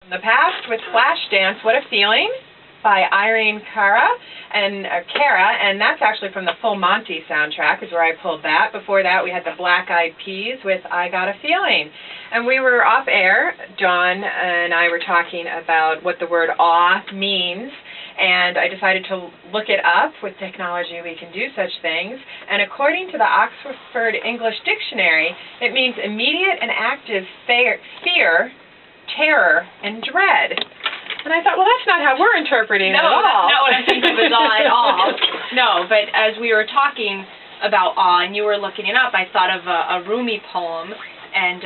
The Past with Flashdance, What a Feeling, by Irene Cara, and that's actually from the Full Monty soundtrack is where I pulled that. Before that, we had the Black Eyed Peas with I Got a Feeling. And we were off air, Dawn and I were talking about what the word awe means, and I decided to look it up. With technology, we can do such things. And according to the Oxford English Dictionary, it means immediate and active fear, terror, and dread. And I thought, well, that's not how we're interpreting it at all. No, that's not what I'm thinking of as awe at all. No, but as we were talking about awe and you were looking it up, I thought of a Rumi poem. And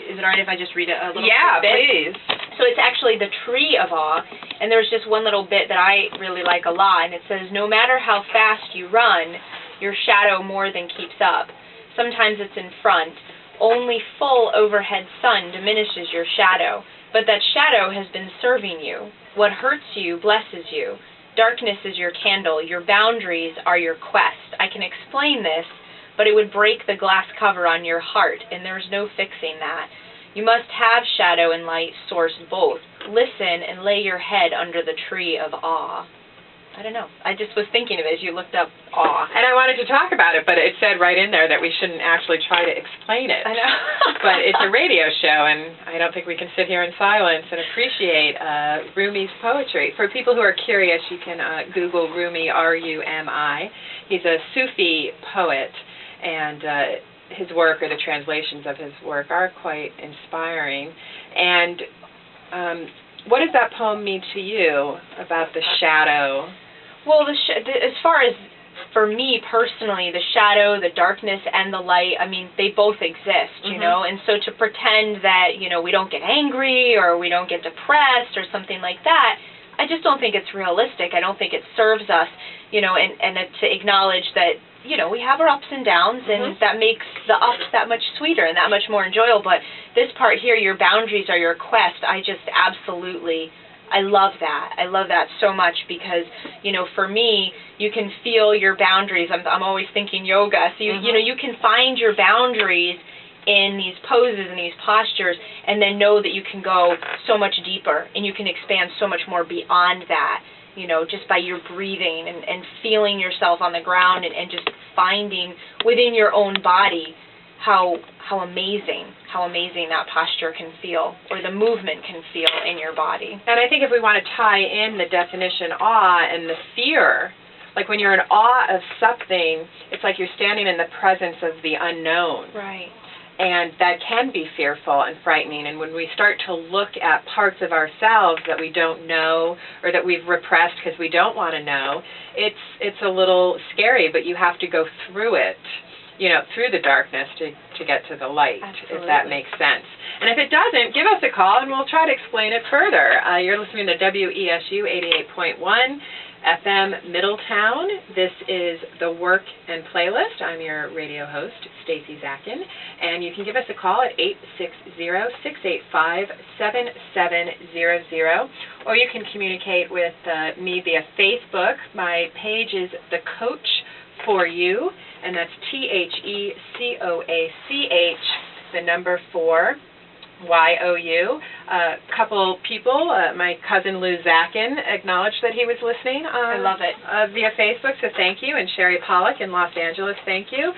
is it all right if I just read a little bit? Yeah, please. So it's actually the tree of awe, and there's just one little bit that I really like a lot, and it says, no matter how fast you run, your shadow more than keeps up. Sometimes it's in front. Only full overhead sun diminishes your shadow, but that shadow has been serving you. What hurts you blesses you. Darkness is your candle. Your boundaries are your quest. I can explain this, but it would break the glass cover on your heart, and there's no fixing that. You must have shadow and light source both. Listen and lay your head under the tree of awe. I don't know. I just was thinking of it as you looked up awe. And I wanted to talk about it, but it said right in there that we shouldn't actually try to explain it. I know. But it's a radio show, and I don't think we can sit here in silence and appreciate Rumi's poetry. For people who are curious, you can Google Rumi, R-U-M-I. He's a Sufi poet, and his work, or the translations of his work, are quite inspiring. And what does that poem mean to you about the shadow? Well, as far as for me personally, the shadow, the darkness, and the light, I mean, they both exist, you know, and so to pretend that, you know, we don't get angry or we don't get depressed or something like that, I just don't think it's realistic. I don't think it serves us, you know, and to acknowledge that, you know, we have our ups and downs, and that makes the ups that much sweeter and that much more enjoyable. But this part here, your boundaries are your quest, I just absolutely, I love that. I love that so much because, you know, for me, you can feel your boundaries. I'm always thinking yoga. So, you know, you can find your boundaries in these poses and these postures, and then know that you can go so much deeper and you can expand so much more beyond that, you know, just by your breathing and feeling yourself on the ground and just finding within your own body how amazing that posture can feel, or the movement can feel in your body. And I think if we want to tie in the definition awe and the fear, like when you're in awe of something, it's like you're standing in the presence of the unknown. Right. And that can be fearful and frightening. And when we start to look at parts of ourselves that we don't know or that we've repressed because we don't want to know, it's a little scary, but you have to go through it, you know, through the darkness to get to the light. Absolutely. If that makes sense. And if it doesn't, give us a call and we'll try to explain it further. You're listening to WESU 88.1 FM Middletown. This is The Work and Playlist. I'm your radio host, Stacy Zakin, and you can give us a call at 860-685-7700, or you can communicate with me via Facebook. My page is The Coach For You, and that's THECOACH, the number 4. YOU. A couple people, my cousin Lou Zakin acknowledged that he was listening I love it. Via Facebook, so thank you. And Sherry Pollock in Los Angeles, thank you.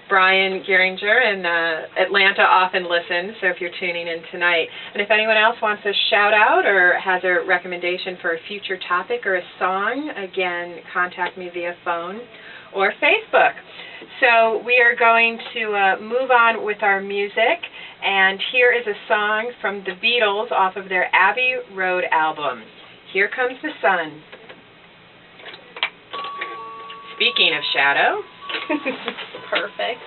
Brian Geringer in Atlanta often listens, so if you're tuning in tonight. And if anyone else wants a shout out or has a recommendation for a future topic or a song, again, contact me via phone or Facebook. So we are going to move on with our music, and here is a song from the Beatles off of their Abbey Road album, Here Comes the Sun. Speaking of shadow. Perfect.